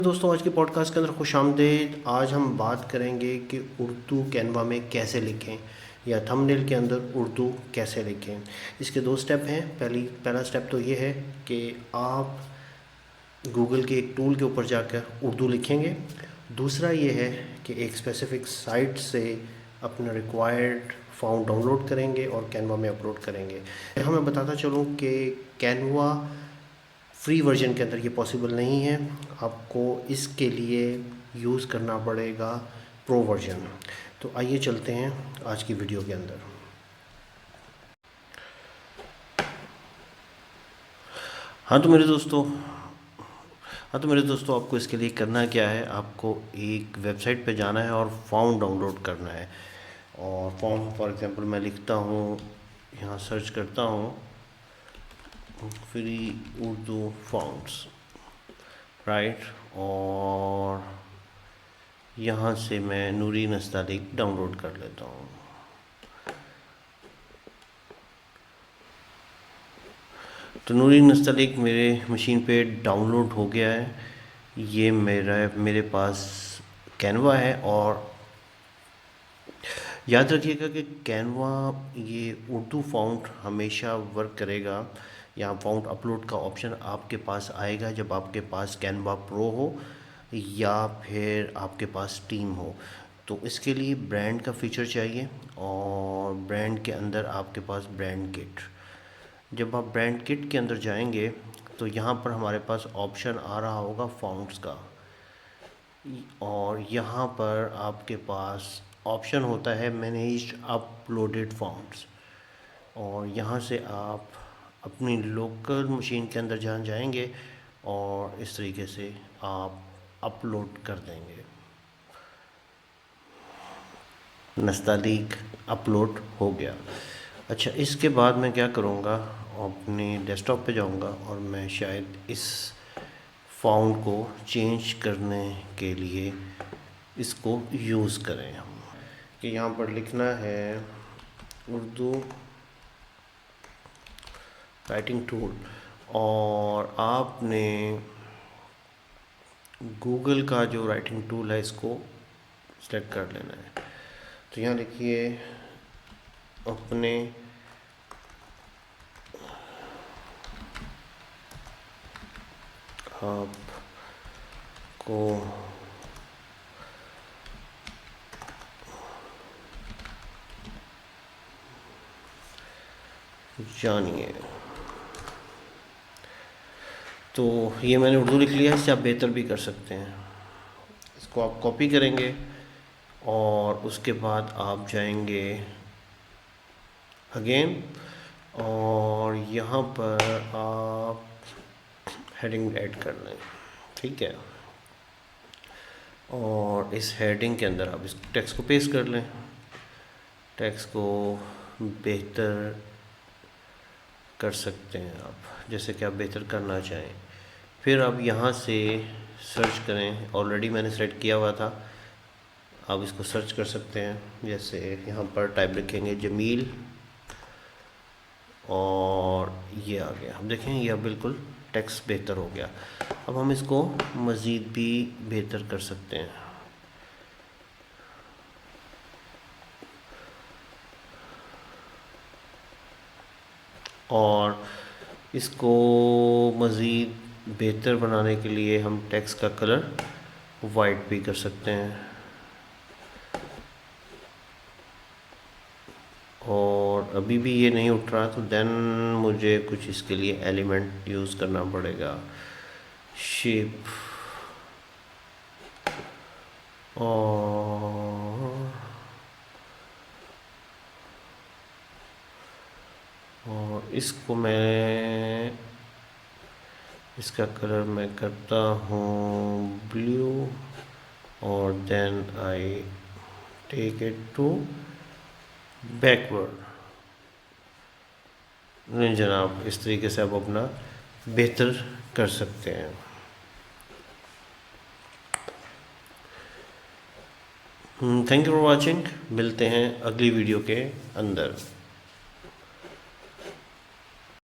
दोस्तों, आज के पॉडकास्ट के अंदर खुशामदीद। आज हम बात करेंगे कि उर्दू कैनवा में कैसे लिखें या थंबनेल के अंदर उर्दू कैसे लिखें। इसके दो स्टेप हैं। पहला स्टेप तो ये है कि आप गूगल के एक टूल के ऊपर जाकर उर्दू लिखेंगे। दूसरा ये है कि एक स्पेसिफ़िक साइट से अपना रिक्वायर्ड फॉन्ट डाउनलोड करेंगे और कैनवा में अपलोड करेंगे। यहाँ मैं बताता चलूँ कि कैनवा फ्री वर्जन के अंदर ये पॉसिबल नहीं है। आपको इसके लिए यूज़ करना पड़ेगा प्रो वर्जन। तो आइए चलते हैं आज की वीडियो के अंदर। हाँ तो मेरे दोस्तों आपको इसके लिए करना क्या है, आपको एक वेबसाइट पे जाना है और फॉर्म डाउनलोड करना है। और फॉर्म फॉर एग्ज़ाम्पल मैं लिखता हूँ, यहाँ सर्च करता हूँ फ्री उर्दू फॉन्ट्स, राइट। और यहाँ से मैं नूरी नस्तालिक डाउनलोड कर लेता हूँ। तो नूरी नस्तालिक मेरे मशीन पे डाउनलोड हो गया है। ये मेरे पास कैनवा है। और याद रखिएगा कि कैनवा ये उर्दू फ़ॉन्ट हमेशा वर्क करेगा। यहाँ फ़ॉन्ट अपलोड का ऑप्शन आपके पास आएगा जब आपके पास कैनवा प्रो हो या फिर आपके पास टीम हो। तो इसके लिए ब्रांड का फीचर चाहिए और ब्रांड के अंदर आपके पास ब्रांड किट। जब आप ब्रांड किट के अंदर जाएंगे तो यहाँ पर हमारे पास ऑप्शन आ रहा होगा फ़ॉन्ट्स का। और यहाँ पर आपके पास ऑप्शन होता है मैनेज अपलोडेड फ़ॉन्ट्स। और यहाँ से आप अपनी लोकल मशीन के अंदर जहाँ जाएंगे और इस तरीके से आप अपलोड कर देंगे। नस्तालिक अपलोड हो गया। अच्छा, इसके बाद मैं क्या करूँगा, अपने डेस्कटॉप पे जाऊँगा और मैं शायद इस फ़ॉन्ट को चेंज करने के लिए इसको यूज़ करें हम। कि यहाँ पर लिखना है उर्दू राइटिंग टूल और आपने गूगल का जो राइटिंग टूल है इसको सेलेक्ट कर लेना है। तो यहाँ लिखिए अपने आपको जानिए। तो ये मैंने उर्दू लिख लिया है, इससे आप बेहतर भी कर सकते हैं। इसको आप कॉपी करेंगे और उसके बाद आप जाएंगे अगेन और यहाँ पर आप हेडिंग ऐड कर लें, ठीक है। और इस हेडिंग के अंदर आप इस टेक्स्ट को पेस्ट कर लें। टेक्स्ट को बेहतर कर सकते हैं आप, जैसे कि आप बेहतर करना चाहें। फिर आप यहाँ से सर्च करें, ऑलरेडी मैंने सेलेक्ट किया हुआ था, आप इसको सर्च कर सकते हैं। जैसे यहाँ पर टाइप लिखेंगे जमील और ये आ गया। हम देखें यह बिल्कुल टेक्स्ट बेहतर हो गया। अब हम इसको मज़ीद भी बेहतर कर सकते हैं। और इसको मज़ीद बेहतर बनाने के लिए हम टेक्स्ट का कलर वाइट भी कर सकते हैं। और अभी भी ये नहीं उठ रहा, तो देन मुझे कुछ इसके लिए एलिमेंट यूज़ करना पड़ेगा, शेप। और इसको मैं इसका कलर मैं करता हूँ ब्लू और then I take it to backward. नहीं जनाब, इस तरीके से आप अपना बेहतर कर सकते हैं। Thank you for watching. मिलते हैं अगली वीडियो के अंदर।